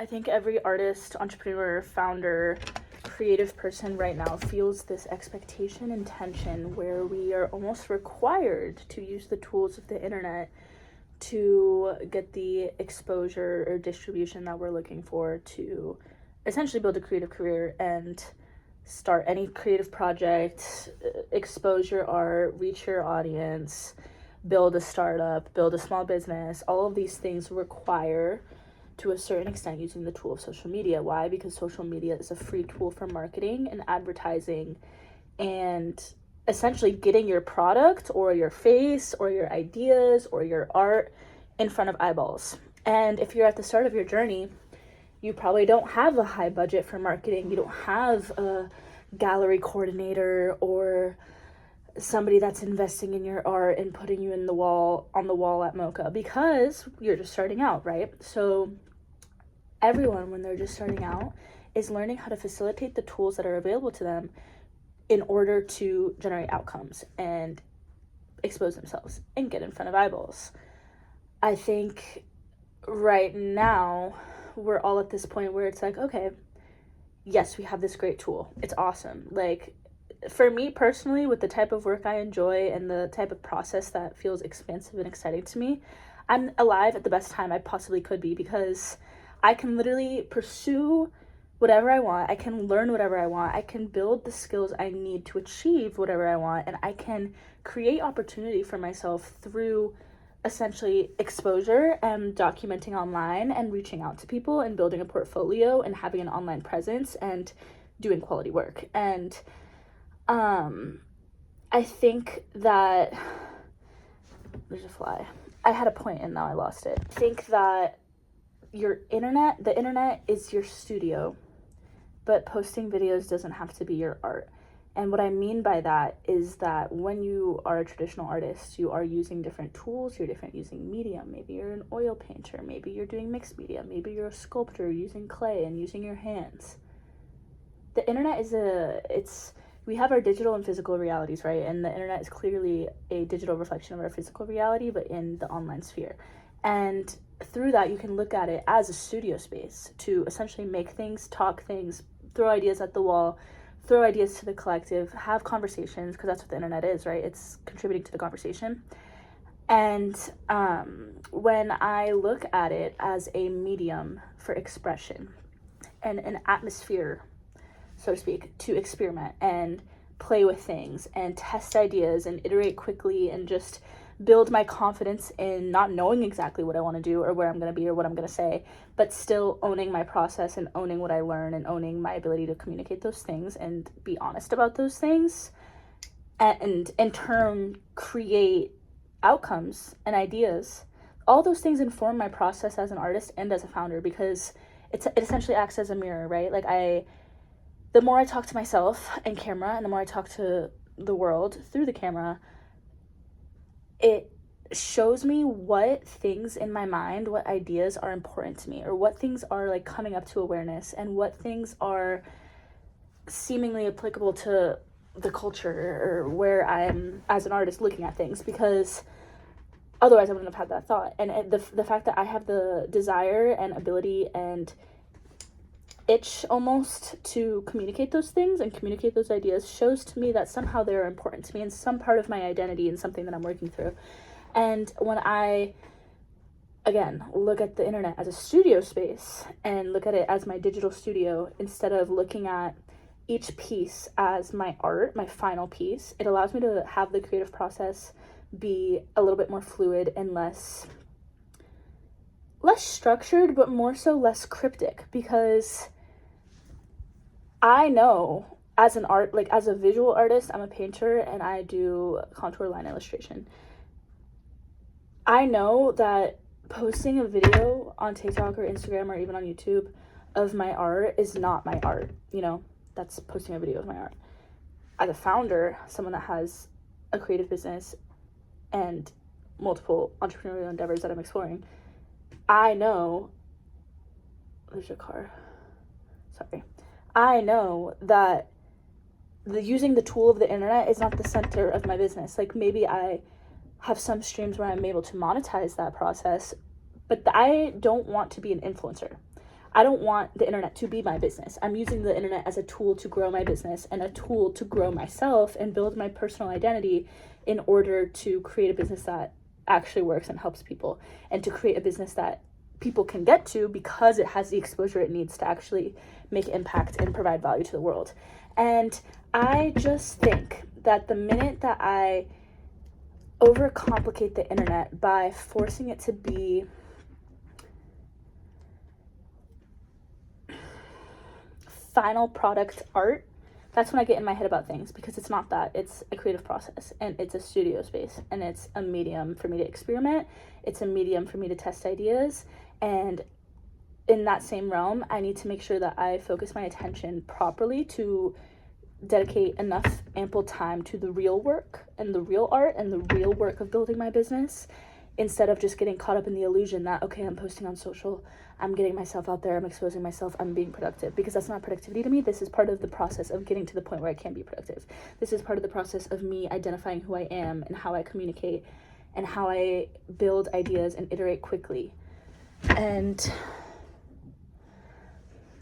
I think every artist, entrepreneur, founder, creative person right now feels this expectation and tension where we are almost required to use the tools of the internet to get the exposure or distribution that we're looking for to essentially build a creative career and start any creative project, expose your art, reach your audience, build a startup, build a small business. All of these things require, to a certain extent, using the tool of social media. Why? Because social media is a free tool for marketing and advertising and essentially getting your product or your face or your ideas or your art in front of eyeballs. And if you're at the start of your journey, you probably don't have a high budget for marketing. You don't have a gallery coordinator or somebody that's investing in your art and putting you on the wall at MoCA because you're just starting out, right? So everyone, when they're just starting out, is learning how to facilitate the tools that are available to them in order to generate outcomes and expose themselves and get in front of eyeballs. I think right now we're all at this point where it's like, okay, yes, we have this great tool. It's awesome. Like, for me personally, with the type of work I enjoy and the type of process that feels expansive and exciting to me, I'm alive at the best time I possibly could be because I can literally pursue whatever I want. I can learn whatever I want. I can build the skills I need to achieve whatever I want. And I can create opportunity for myself through essentially exposure and documenting online and reaching out to people and building a portfolio and having an online presence and doing quality work. And I think that there's a fly. I had a point and now I lost it. I think that the internet is your studio, but posting videos doesn't have to be your art. And what I mean by that is that when you are a traditional artist, you are using different tools, you're using medium. Maybe you're an oil painter, maybe you're doing mixed media, maybe you're a sculptor using clay and using your hands. The internet we have our digital and physical realities, right? And the internet is clearly a digital reflection of our physical reality, but in the online sphere. And through that, you can look at it as a studio space to essentially make things, talk things, throw ideas at the wall, throw ideas to the collective, have conversations, because that's what the internet is, right? It's contributing to the conversation. And when I look at it as a medium for expression and an atmosphere, so to speak, to experiment and play with things and test ideas and iterate quickly and just build my confidence in not knowing exactly what I want to do or where I'm going to be or what I'm going to say, but still owning my process and owning what I learn and owning my ability to communicate those things and be honest about those things, and in turn create outcomes and ideas. All those things inform my process as an artist and as a founder because it essentially acts as a mirror, right? Like the more I talk to myself in camera and the more I talk to the world through the camera, it shows me what things in my mind, what ideas are important to me, or what things are like coming up to awareness and what things are seemingly applicable to the culture or where I'm as an artist looking at things, because otherwise I wouldn't have had that thought. And the fact that I have the desire and ability and itch almost to communicate those things and communicate those ideas shows to me that somehow they're important to me and some part of my identity and something that I'm working through. And when I, again, look at the internet as a studio space and look at it as my digital studio, instead of looking at each piece as my art, my final piece, it allows me to have the creative process be a little bit more fluid and less structured, but more so less cryptic, because I know as a visual artist, I'm a painter and I do contour line illustration. I know that posting a video on TikTok or Instagram or even on YouTube of my art is not my art. That's posting a video of my art. As a founder, someone that has a creative business and multiple entrepreneurial endeavors that I'm exploring, I know there's a car. Sorry. I know that using the tool of the internet is not the center of my business. Like, maybe I have some streams where I'm able to monetize that process, but I don't want to be an influencer. I don't want the internet to be my business. I'm using the internet as a tool to grow my business and a tool to grow myself and build my personal identity in order to create a business that actually works and helps people, and to create a business that people can get to because it has the exposure it needs to actually make impact and provide value to the world. And I just think that the minute that I overcomplicate the internet by forcing it to be final product art, that's when I get in my head about things, because it's not that. It's a creative process, and it's a studio space, and it's a medium for me to experiment. It's a medium for me to test ideas. And in that same realm, I need to make sure that I focus my attention properly to dedicate enough ample time to the real work and the real art and the real work of building my business, instead of just getting caught up in the illusion that, okay, I'm posting on social, I'm getting myself out there, I'm exposing myself, I'm being productive, because that's not productivity to me. This is part of the process of getting to the point where I can be productive. This is part of the process of me identifying who I am and how I communicate and how I build ideas and iterate quickly. And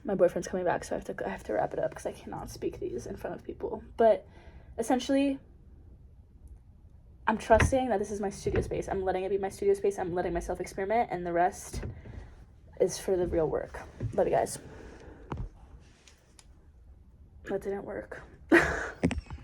my boyfriend's coming back, so I have to wrap it up because I cannot speak these in front of people. But essentially, I'm trusting that this is my studio space. I'm letting it be my studio space. I'm letting myself experiment, and the rest is for the real work. Love you guys. That didn't work.